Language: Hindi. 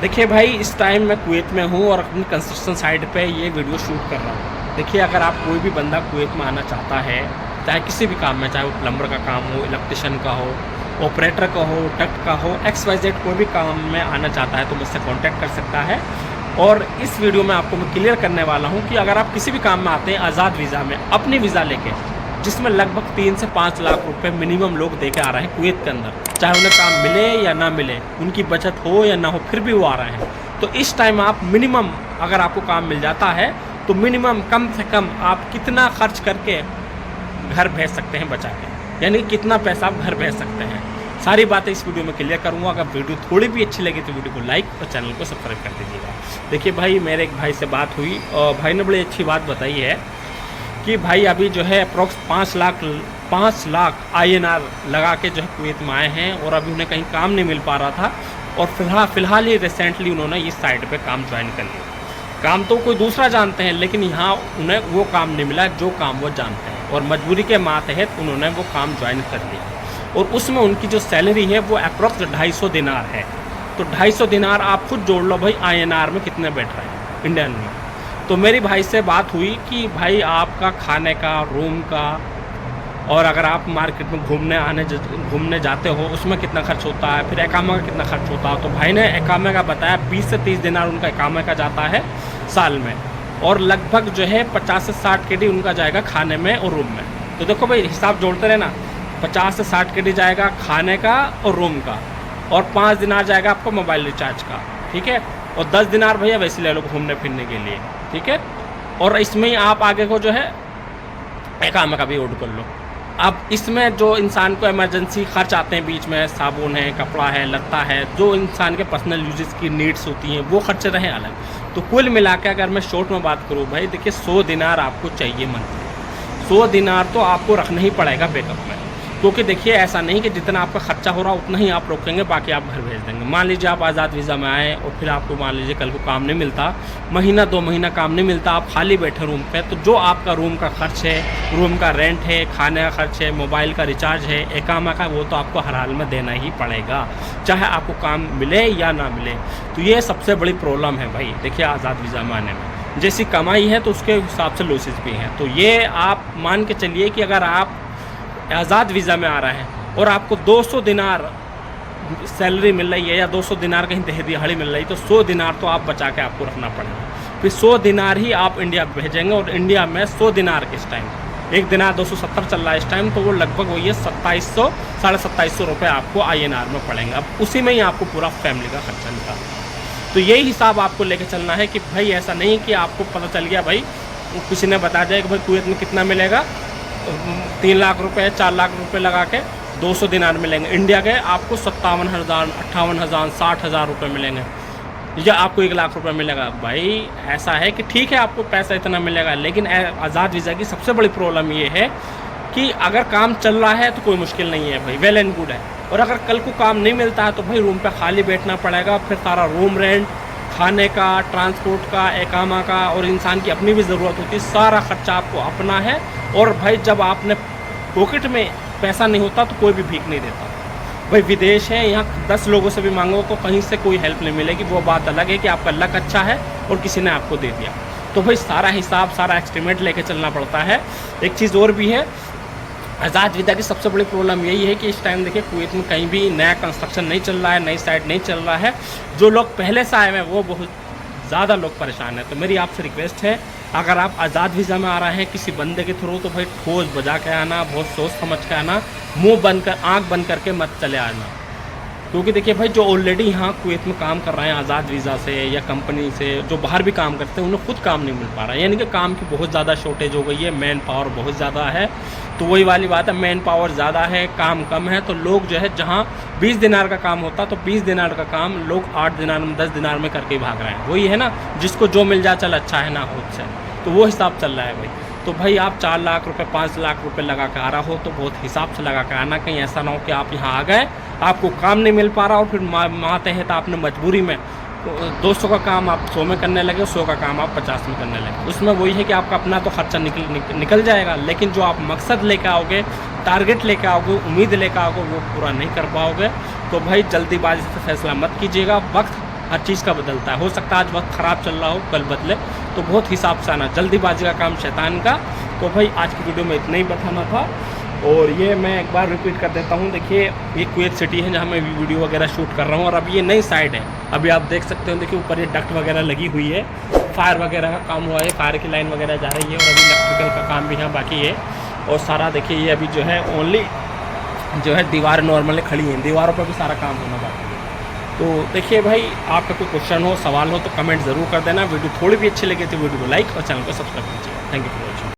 देखिए भाई, इस टाइम मैं कुवैत में हूँ और अपनी कंस्ट्रक्शन साइट पे ये वीडियो शूट कर रहा हूँ। देखिए, अगर आप कोई भी बंदा कुवैत में आना चाहता है, चाहे किसी भी काम में, चाहे वो प्लम्बर का काम हो, इलेक्ट्रिशियन का हो, ऑपरेटर का हो, डक्ट का हो, XYZ कोई भी काम में आना चाहता है तो मुझसे कॉन्टैक्ट कर सकता है। और इस वीडियो में आपको मैं क्लियर करने वाला हूँ कि अगर आप किसी भी काम में आते हैं आज़ाद वीज़ा में, अपनी वीज़ा लेके, जिसमें लगभग 3 से 5 लाख रुपए मिनिमम लोग दे के आ रहे हैं कुवैत के अंदर, चाहे उन्हें काम मिले या ना मिले, उनकी बचत हो या ना हो, फिर भी वो आ रहे हैं। तो इस टाइम आप मिनिमम, अगर आपको काम मिल जाता है तो मिनिमम कम से कम आप कितना खर्च करके घर भेज सकते हैं बचा के, यानी कितना पैसा आप घर भेज सकते हैं, सारी बातें इस वीडियो में क्लियर करूंगा। अगर वीडियो थोड़ी भी अच्छी लगी तो वीडियो को लाइक और चैनल को सब्सक्राइब कर दीजिएगा। देखिए भाई, मेरे एक भाई से बात हुई और भाई ने बड़ी अच्छी बात बताई है कि भाई अभी जो है अप्रॉक्स 5 लाख INR लगा के जो है कुवैत में आए हैं और अभी उन्हें कहीं काम नहीं मिल पा रहा था। और फिलहाल ही रिसेंटली उन्होंने इस साइट पे काम ज्वाइन कर लिया। काम तो कोई दूसरा जानते हैं, लेकिन यहाँ उन्हें वो काम नहीं मिला जो काम वो जानते हैं, और मजबूरी के मातहत उन्होंने वो काम ज्वाइन कर लिया। और उसमें उनकी जो सैलरी है वो अप्रॉक्स 250 दिनार है। तो 250 दिनार आप खुद जोड़ लो भाई, INR में कितने बैठ रहे हैं इंडियन में। तो मेरी भाई से बात हुई कि भाई आपका खाने का, रूम का, और अगर आप मार्केट में घूमने जाते हो उसमें कितना खर्च होता है, फिर एकामा का कितना खर्च होता है। तो भाई ने एकामा का बताया 20 से 30 दिनार उनका एकामा का जाता है साल में, और लगभग जो है 50 से 60 KD उनका जाएगा खाने में और रूम में। तो देखो भाई, हिसाब जोड़ते रहना, 50 से 60 KD जाएगा खाने का और रूम का, और 5 दिनार जाएगा आपको मोबाइल रिचार्ज का, ठीक है, और 10 दिनार भैया वैसे ले लो घूमने फिरने के लिए, ठीक है। और इसमें ही आप आगे को जो है एकामा का भी ऑर्डर कर लो। अब इसमें जो इंसान को इमरजेंसी खर्च आते हैं बीच में, साबुन है, कपड़ा है, लत्ता है, जो इंसान के पर्सनल यूजेस की नीड्स होती हैं, वो खर्चे रहे अलग। तो कुल मिला के अगर मैं शॉर्ट में बात करूँ भाई, देखिए 100 दिनार आपको चाहिए मंथली। 100 दिनार तो आपको रखना ही पड़ेगा बैकअप में, क्योंकि देखिए ऐसा नहीं कि जितना आपका खर्चा हो रहा उतना ही आप रोकेंगे, बाकी आप घर भेज देंगे। मान लीजिए आप आज़ाद वीज़ा में आए और फिर आपको मान लीजिए कल को काम नहीं मिलता, महीना 2 महीना काम नहीं मिलता, आप खाली बैठे रूम पे, तो जो आपका रूम का खर्च है, रूम का रेंट है, खाने का खर्च है, मोबाइल का रिचार्ज है, एकामा का, वो तो आपको हर हाल में देना ही पड़ेगा, चाहे आपको काम मिले या ना मिले। तो ये सबसे बड़ी प्रॉब्लम है भाई। देखिए, आज़ाद वीज़ा में आने में जैसी कमाई है तो उसके हिसाब से लॉसेस भी हैं। तो ये आप मान के चलिए कि अगर आप आज़ाद वीज़ा में आ रहे हैं और आपको 200 दिनार सैलरी मिल रही है या 200 दिनार कहीं दिहाड़ी मिल रही है, तो 100 दिनार तो आप बचा के आपको रखना पड़ेगा। फिर 100 दिनार ही आप इंडिया भेजेंगे, और इंडिया में 100 दिनार के इस टाइम, 1 दिनार 270 चल रहा है इस टाइम, तो वो लगभग वही है 2700 साढ़े 2700 रुपये आपको INR में पड़ेंगे। अब उसी में ही आपको पूरा फैमिली का खर्चा निकालना। तो यही हिसाब आपको लेके चलना है कि भाई ऐसा नहीं कि आपको पता चल गया भाई, किसी ने बता दिया कि भाई कुवैत में कितना मिलेगा, 3 लाख रुपए 4 लाख रुपए लगा के 200 दिनार मिलेंगे। इंडिया के आपको 57,000 58,000 60,000 रुपये मिलेंगे, या आपको 1 लाख रुपए मिलेगा। भाई ऐसा है कि ठीक है आपको पैसा इतना मिलेगा, लेकिन आज़ाद वीज़ा की सबसे बड़ी प्रॉब्लम ये है कि अगर काम चल रहा है तो कोई मुश्किल नहीं है भाई, वेल एंड गुड है। और अगर कल को काम नहीं मिलता है तो भाई रूम पे खाली बैठना पड़ेगा, फिर सारा रूम रेंट, खाने का, ट्रांसपोर्ट का, एकामा का, और इंसान की अपनी भी ज़रूरत होती है, सारा खर्चा आपको अपना है। और भाई जब आपने पॉकेट में पैसा नहीं होता तो कोई भी भीख नहीं देता भाई। विदेश है, यहाँ 10 लोगों से भी मांगो तो कहीं से कोई हेल्प नहीं मिलेगी। वो बात अलग है कि आपका लक अच्छा है और किसी ने आपको दे दिया। तो भाई सारा हिसाब, सारा एस्टिमेट लेके चलना पड़ता है। एक चीज़ और भी है, आज़ाद वीज़ा की सबसे बड़ी प्रॉब्लम यही है कि इस टाइम देखिए कुवैत में कहीं भी नया कंस्ट्रक्शन नहीं चल रहा है, नई साइट नहीं चल रहा है। जो लोग पहले से आए हैं वो बहुत ज़्यादा लोग परेशान हैं। तो मेरी आपसे रिक्वेस्ट है, अगर आप आज़ाद वीज़ा में आ रहे हैं किसी बंदे के थ्रू, तो भाई ठोस बजा के आना, बहुत सोच समझ के आना, मुंह बंद कर, आँख बंद करके मत चले आना। क्योंकि देखिए भाई, जो ऑलरेडी यहाँ कुवैत में काम कर रहे हैं आज़ाद वीज़ा से या कंपनी से, जो बाहर भी काम करते हैं, उन्हें खुद काम नहीं मिल पा रहा है, यानी कि काम की बहुत ज़्यादा शॉर्टेज हो गई है, मैन पावर बहुत ज़्यादा है। तो वही वाली बात है, मैन पावर ज़्यादा है, काम कम है, तो लोग जो है जहाँ 20 दिनार का काम होता तो 20 दिनार का काम लोग 8 दिनार में 10 दिनार में करके ही भाग रहे हैं। वही है ना, जिसको जो मिल जाए चल अच्छा है ना खुद से, तो वो हिसाब चल रहा है भाई। तो भाई आप 4 लाख रुपए 5 लाख रुपए लगा के आ रहा हो तो बहुत हिसाब से लगा के आना, कहीं ऐसा ना हो कि आप यहाँ आ गए, आपको काम नहीं मिल पा रहा और फिर मातहत आपने मजबूरी में 200 का काम आप 100 में करने लगे, 100 का काम आप 50 में करने लगे। उसमें वही है कि आपका अपना तो खर्चा निकल जाएगा, लेकिन जो आप मकसद लेकर आओगे, टारगेट लेकर आओगे, उम्मीद लेकर आओगे, वो पूरा नहीं कर पाओगे। तो भाई जल्दीबाजी से फैसला मत कीजिएगा, वक्त हर चीज़ का बदलता है। हो सकता है आज बहुत ख़राब चल रहा हो, कल बदले, तो बहुत हिसाब से आना। जल्दीबाजी का काम शैतान का। तो भाई आज की वीडियो में इतना ही बताना था। और ये मैं एक बार रिपीट कर देता हूँ। देखिए ये कुवैत सिटी है जहाँ मैं वीडियो वगैरह शूट कर रहा हूँ, और अभी ये नई साइड है। अभी आप देख सकते हो, देखिए ऊपर ये डक्ट वगैरह लगी हुई है, फायर वगैरह का काम हुआ है, फायर की लाइन वगैरह जा रही है, और अभी इलेक्ट्रिकल का काम भी यहाँ बाकी है। और सारा देखिए ये अभी जो है ओनली जो है दीवार नॉर्मली खड़ी हैं, दीवारों पर भी सारा काम होना बाकी है। तो देखिए भाई, आपका कोई क्वेश्चन हो, सवाल हो तो कमेंट ज़रूर कर देना। वीडियो थोड़ी भी अच्छी लगी तो वीडियो को लाइक और चैनल को सब्सक्राइब कीजिए। Thank you for watching.